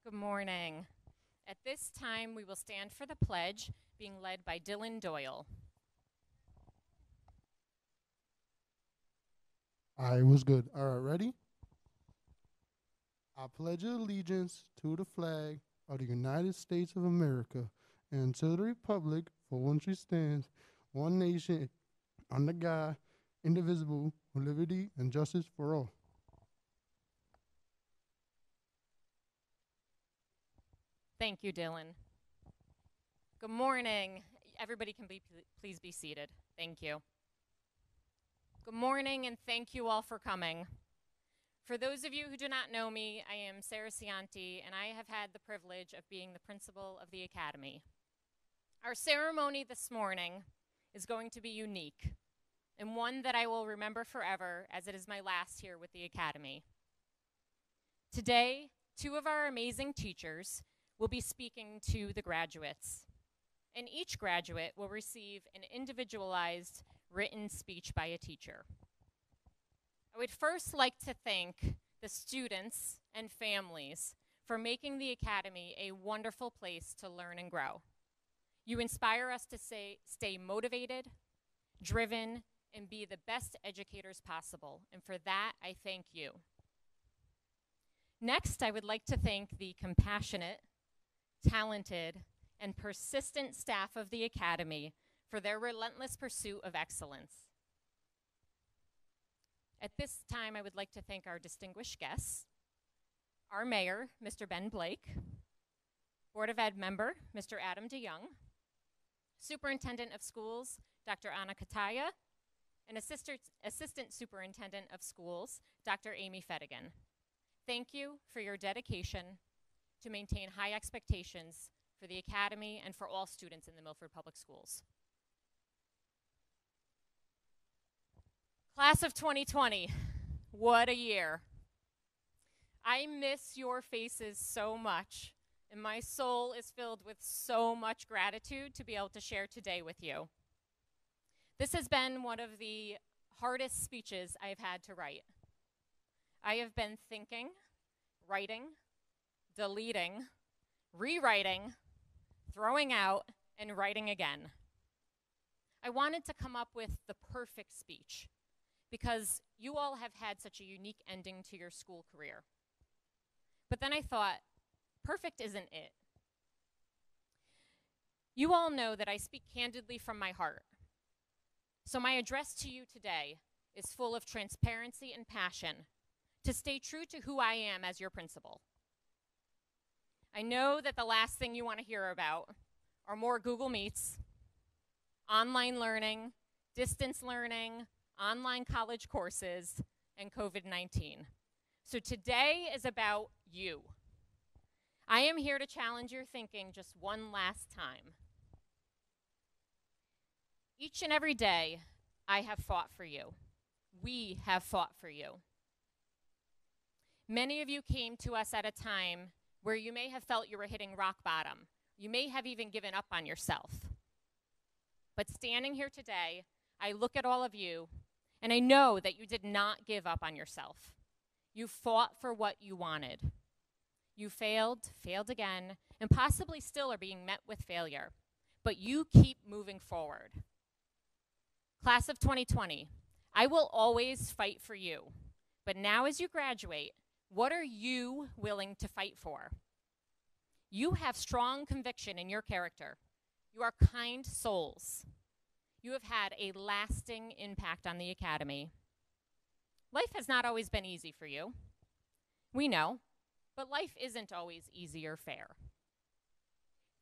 Good morning. At this time, we will stand for the pledge, being led by Dylan Doyle. All right, what's good? All right, ready? I pledge allegiance to the flag of the United States of America and to the republic for which it stands, one nation, under God, indivisible, with liberty and justice for all. Thank you, Dylan. Good morning. Everybody can please be seated. Thank you. Good morning, and thank you all for coming. For those of you who do not know me, I am Sarah Cianti, and I have had the privilege of being the principal of the Academy. Our ceremony this morning is going to be unique, and one that I will remember forever, as it is my last here with the Academy. Today, two of our amazing teachers will be speaking to the graduates, and each graduate will receive an individualized written speech by a teacher. I would first like to thank the students and families for making the Academy a wonderful place to learn and grow. You inspire us to stay motivated, driven, and be the best educators possible, and for that, I thank you. Next, I would like to thank the compassionate, talented, and persistent staff of the Academy for their relentless pursuit of excellence. At this time, I would like to thank our distinguished guests, our mayor, Mr. Ben Blake, Board of Ed member, Mr. Adam DeYoung, Superintendent of Schools, Dr. Anna Kataya, and Assistant Superintendent of Schools, Dr. Amy Fedigan. Thank you for your dedication to maintain high expectations for the Academy and for all students in the Milford Public Schools. Class of 2020, what a year. I miss your faces so much, and my soul is filled with so much gratitude to be able to share today with you. This has been one of the hardest speeches I've had to write. I have been thinking, writing, deleting, rewriting, throwing out, and writing again. I wanted to come up with the perfect speech because you all have had such a unique ending to your school career. But then I thought, perfect isn't it. You all know that I speak candidly from my heart. So my address to you today is full of transparency and passion to stay true to who I am as your principal. I know that the last thing you want to hear about are more Google Meets, online learning, distance learning, online college courses, and COVID-19. So today is about you. I am here to challenge your thinking just one last time. Each and every day, I have fought for you. We have fought for you. Many of you came to us at a time where you may have felt you were hitting rock bottom. You may have even given up on yourself. But standing here today, I look at all of you, and I know that you did not give up on yourself. You fought for what you wanted. You failed again, and possibly still are being met with failure. But you keep moving forward. Class of 2020, I will always fight for you. But now as you graduate, what are you willing to fight for? You have strong conviction in your character. You are kind souls. You have had a lasting impact on the Academy. Life has not always been easy for you. We know, but life isn't always easy or fair.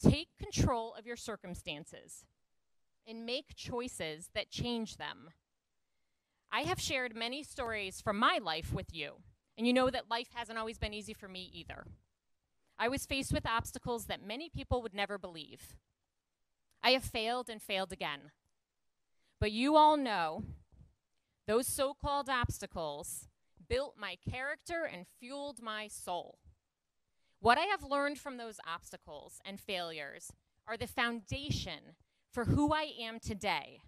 Take control of your circumstances and make choices that change them. I have shared many stories from my life with you, and you know that life hasn't always been easy for me either. I was faced with obstacles that many people would never believe. I have failed and failed again. But you all know those so-called obstacles built my character and fueled my soul. What I have learned from those obstacles and failures are the foundation for who I am today.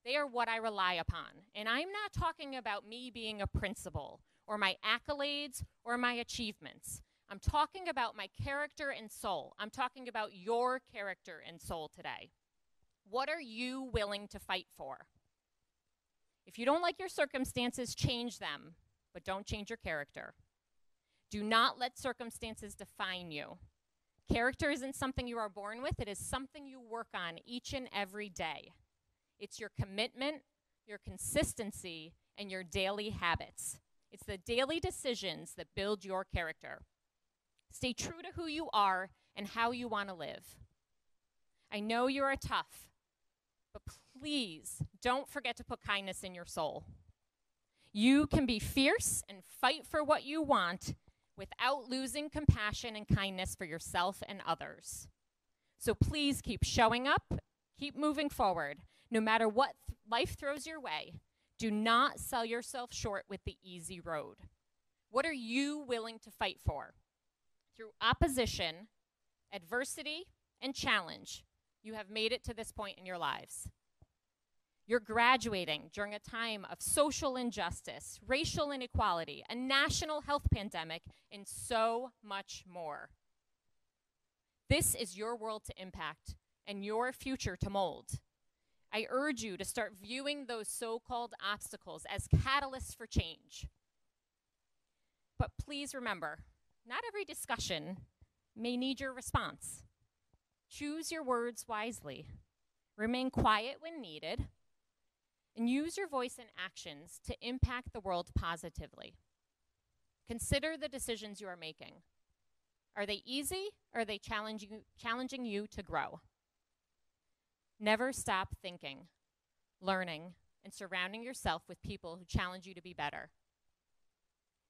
They are what I rely upon. And I'm not talking about me being a principal or my accolades or my achievements. I'm talking about my character and soul. I'm talking about your character and soul today. What are you willing to fight for? If you don't like your circumstances, change them, but don't change your character. Do not let circumstances define you. Character isn't something you are born with. It is something you work on each and every day. It's your commitment, your consistency, and your daily habits. It's the daily decisions that build your character. Stay true to who you are and how you want to live. I know you are tough, but please don't forget to put kindness in your soul. You can be fierce and fight for what you want without losing compassion and kindness for yourself and others. So please keep showing up, keep moving forward, no matter what life throws your way. Do not sell yourself short with the easy road. What are you willing to fight for? Through opposition, adversity, and challenge, you have made it to this point in your lives. You're graduating during a time of social injustice, racial inequality, a national health pandemic, and so much more. This is your world to impact and your future to mold. I urge you to start viewing those so-called obstacles as catalysts for change. But please remember, not every discussion may need your response. Choose your words wisely. Remain quiet when needed. And use your voice and actions to impact the world positively. Consider the decisions you are making. Are they easy, or are they challenging you to grow? Never stop thinking, learning, and surrounding yourself with people who challenge you to be better.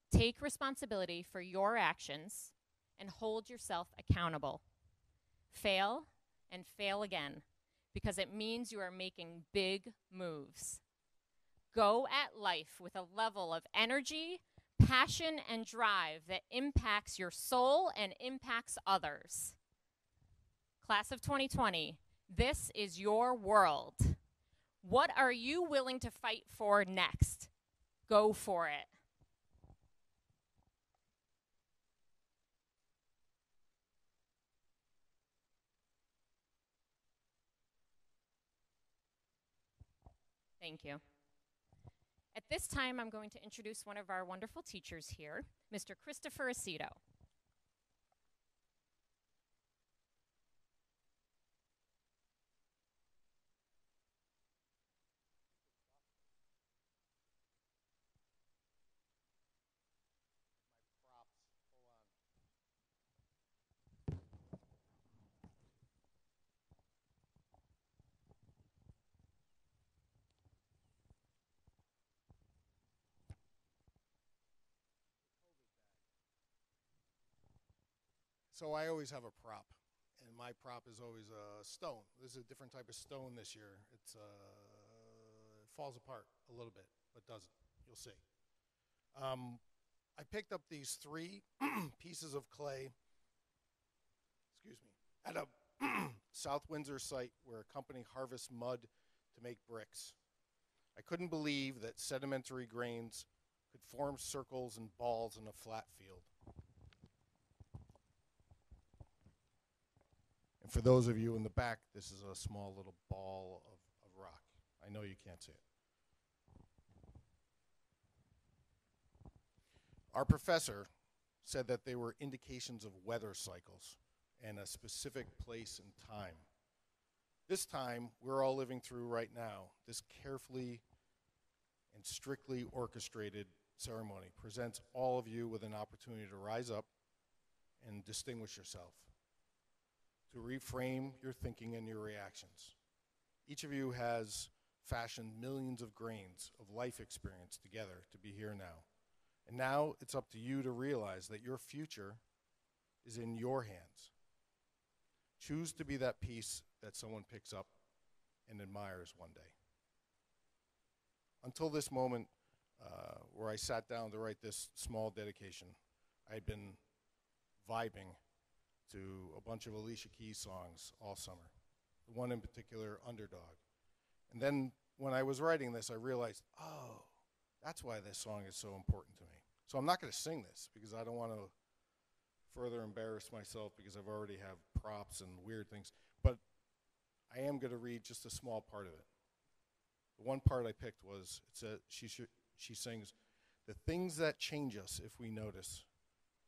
Take responsibility for your actions and hold yourself accountable. Fail and fail again, because it means you are making big moves. Go at life with a level of energy, passion, and drive that impacts your soul and impacts others. Class of 2020, this is your world. What are you willing to fight for next? Go for it. Thank you. At this time, I'm going to introduce one of our wonderful teachers here, Mr. Christopher Aceto. So I always have a prop, and my prop is always a stone. This is a different type of stone this year. It falls apart a little bit, but doesn't. You'll see. I picked up these three pieces of clay, excuse me, at a South Windsor site where a company harvests mud to make bricks. I couldn't believe that sedimentary grains could form circles and balls in a flat field. And for those of you in the back, this is a small little ball of rock. I know you can't see it. Our professor said that they were indications of weather cycles and a specific place and time. This time, we're all living through right now. This carefully and strictly orchestrated ceremony presents all of you with an opportunity to rise up and distinguish yourself, to reframe your thinking and your reactions. Each of you has fashioned millions of grains of life experience together to be here now. And now it's up to you to realize that your future is in your hands. Choose to be that piece that someone picks up and admires one day. Until this moment where I sat down to write this small dedication, I had been vibing to a bunch of Alicia Keys songs all summer. The one in particular, Underdog. And then when I was writing this, I realized, oh, that's why this song is so important to me. So I'm not going to sing this because I don't want to further embarrass myself because I've already have props and weird things. But I am going to read just a small part of it. The one part I picked was, she sings, "The things that change us if we notice,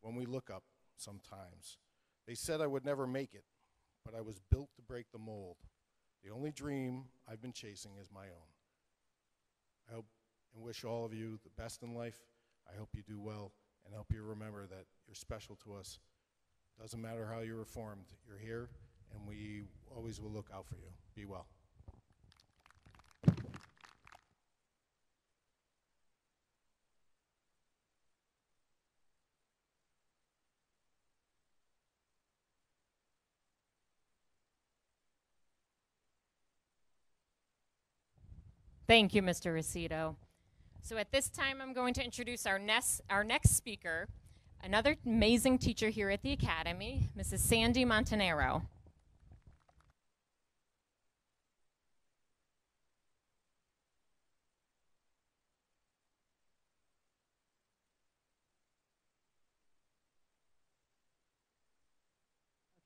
when we look up sometimes. They said I would never make it, but I was built to break the mold. The only dream I've been chasing is my own." I hope and wish all of you the best in life. I hope you do well, and I hope you remember that you're special to us. Doesn't matter how you were formed, you're here, and we always will look out for you. Be well. Thank you, Mr. Rosito. So at this time, I'm going to introduce our next speaker, another amazing teacher here at the Academy, Mrs. Sandy Montanaro.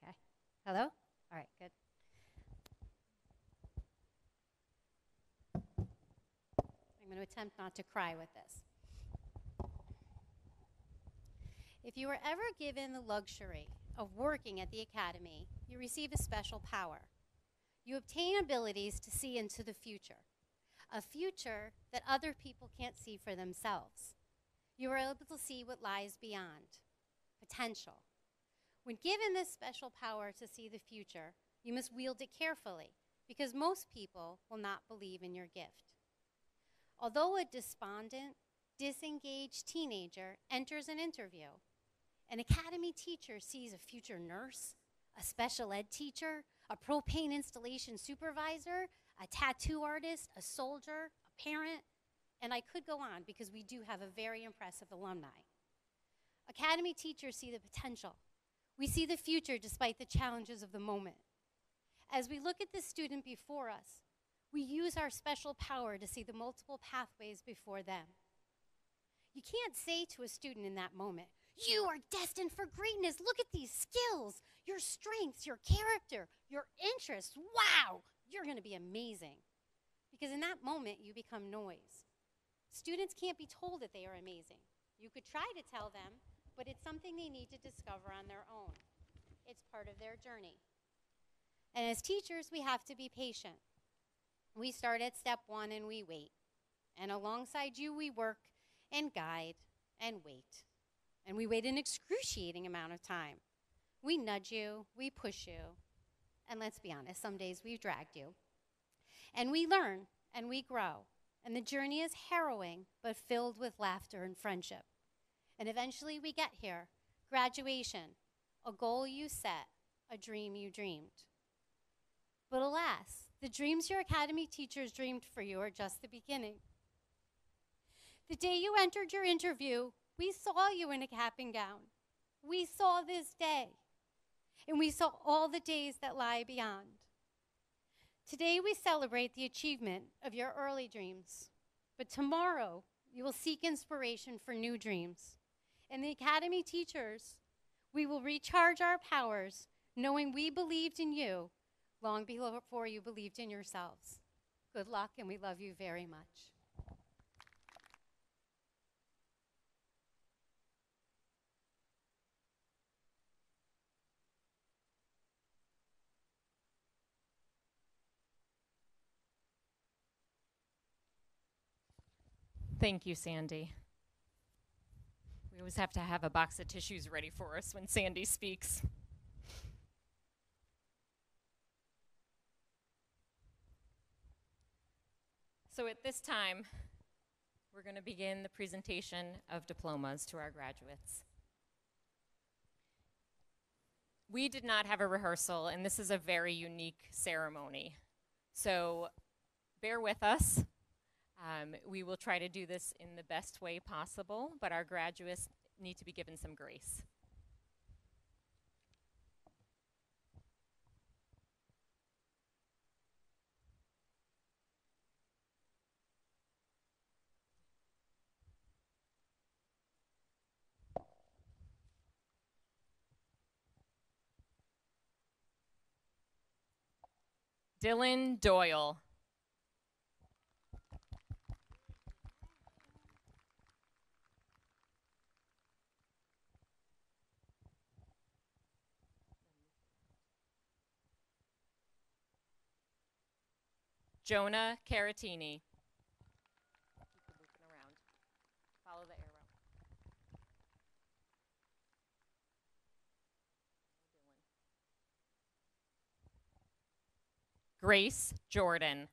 Okay. Hello? All right, good. I'm going to attempt not to cry with this. If you were ever given the luxury of working at the Academy, you receive a special power. You obtain abilities to see into the future, a future that other people can't see for themselves. You are able to see what lies beyond, potential. When given this special power to see the future, you must wield it carefully, because most people will not believe in your gift. Although a despondent, disengaged teenager enters an interview, an Academy teacher sees a future nurse, a special ed teacher, a propane installation supervisor, a tattoo artist, a soldier, a parent, and I could go on because we do have a very impressive alumni. Academy teachers see the potential. We see the future despite the challenges of the moment. As we look at the student before us, we use our special power to see the multiple pathways before them. You can't say to a student in that moment, "You are destined for greatness. Look at these skills, your strengths, your character, your interests. Wow, you're going to be amazing." Because in that moment, you become noise. Students can't be told that they are amazing. You could try to tell them, but it's something they need to discover on their own. It's part of their journey. And as teachers, we have to be patient. We start at step one and we wait. And alongside you, we work and guide and wait. And we wait an excruciating amount of time. We nudge you, we push you, and let's be honest, some days we've dragged you. And we learn and we grow. And the journey is harrowing, but filled with laughter and friendship. And eventually we get here, graduation, a goal you set, a dream you dreamed. But alas, the dreams your Academy teachers dreamed for you are just the beginning. The day you entered your interview, we saw you in a cap and gown. We saw this day, and we saw all the days that lie beyond. Today we celebrate the achievement of your early dreams, but tomorrow you will seek inspiration for new dreams. And the Academy teachers, we will recharge our powers knowing we believed in you long before you believed in yourselves. Good luck, and we love you very much. Thank you, Sandy. We always have to have a box of tissues ready for us when Sandy speaks. So at this time, we're going to begin the presentation of diplomas to our graduates. We did not have a rehearsal, and this is a very unique ceremony. So bear with us. We will try to do this in the best way possible, but our graduates need to be given some grace. Dylan Doyle. Jonah Caratini. Keep looping around. Follow the arrow. Grace Jordan.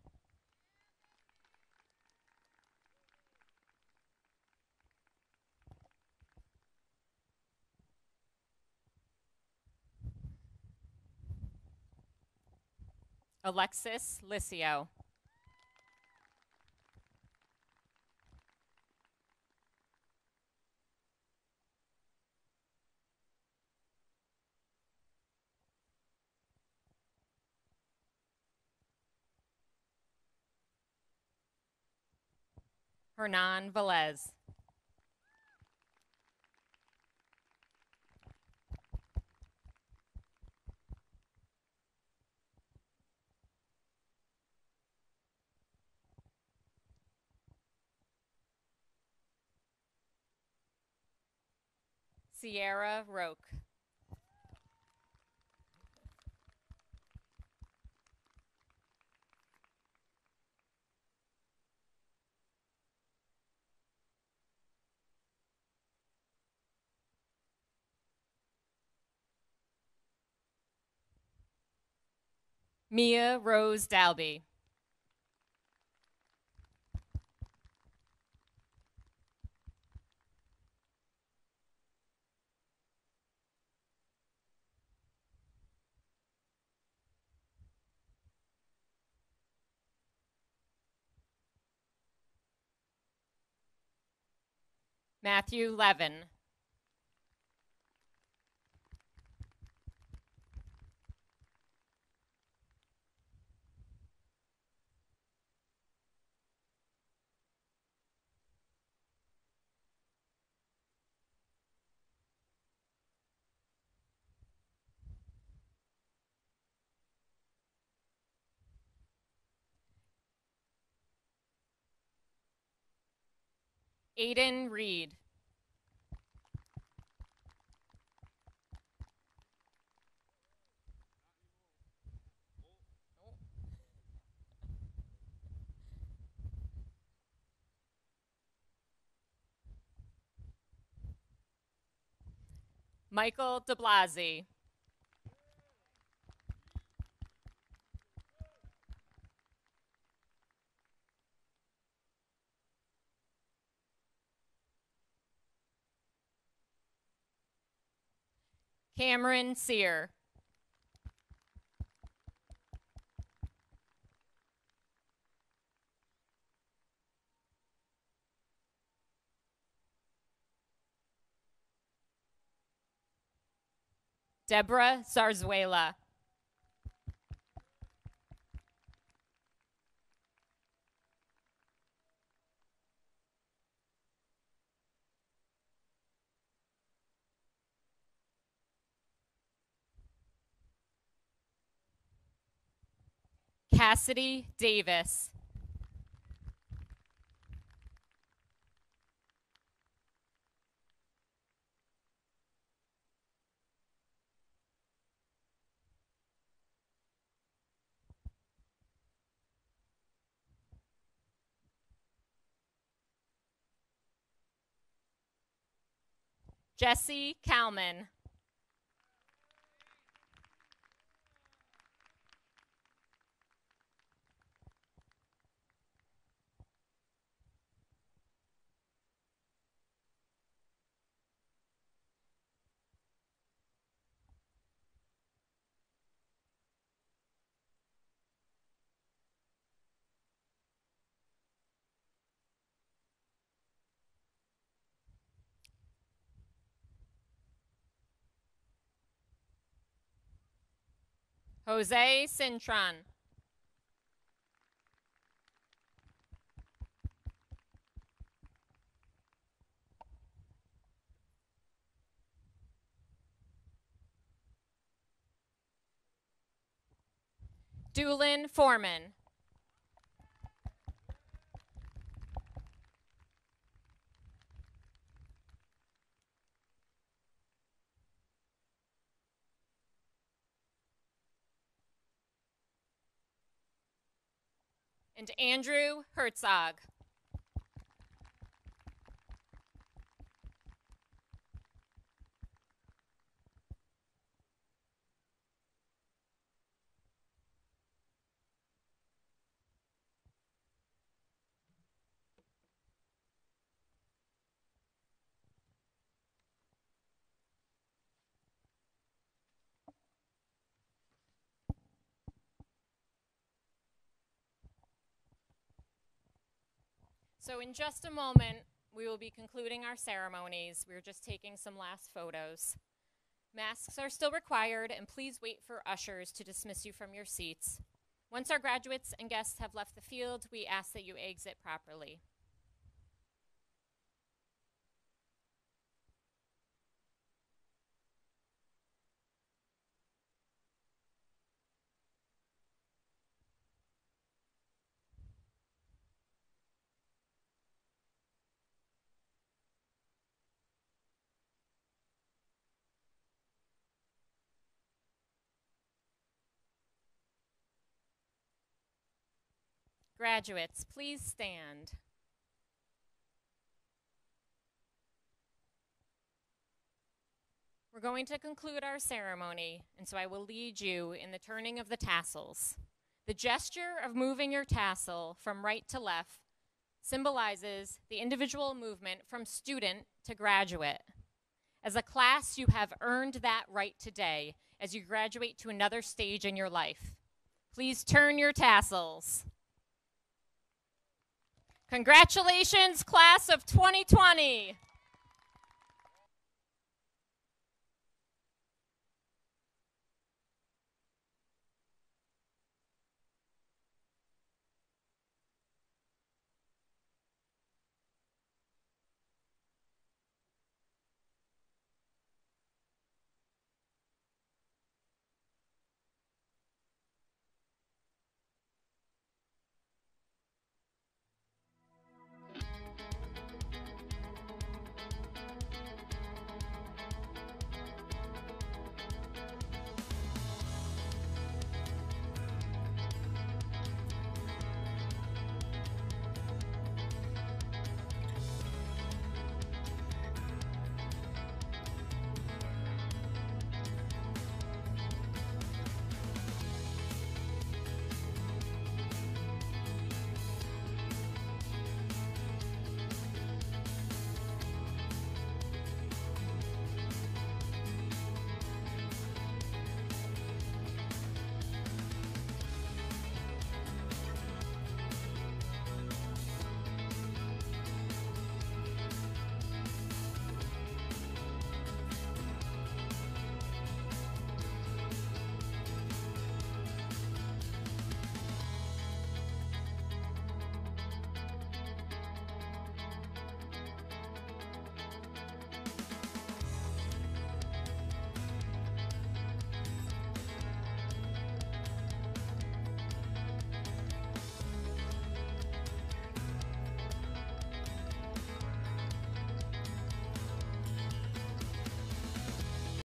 Alexis Licio. Hernan Velez. Sierra Roque. Mia Rose Dalby. Matthew Levin. Aiden Reed. Michael DeBlasi. Cameron Sear. Deborah Zarzuela. Cassidy Davis. Jesse Kalman. Jose Cintron. Doolin Foreman. And Andrew Herzog. So in just a moment, we will be concluding our ceremonies. We're just taking some last photos. Masks are still required, and please wait for ushers to dismiss you from your seats. Once our graduates and guests have left the field, we ask that you exit properly. Graduates, please stand. We're going to conclude our ceremony, and so I will lead you in the turning of the tassels. The gesture of moving your tassel from right to left symbolizes the individual movement from student to graduate. As a class, you have earned that right today as you graduate to another stage in your life. Please turn your tassels. Congratulations, class of 2020.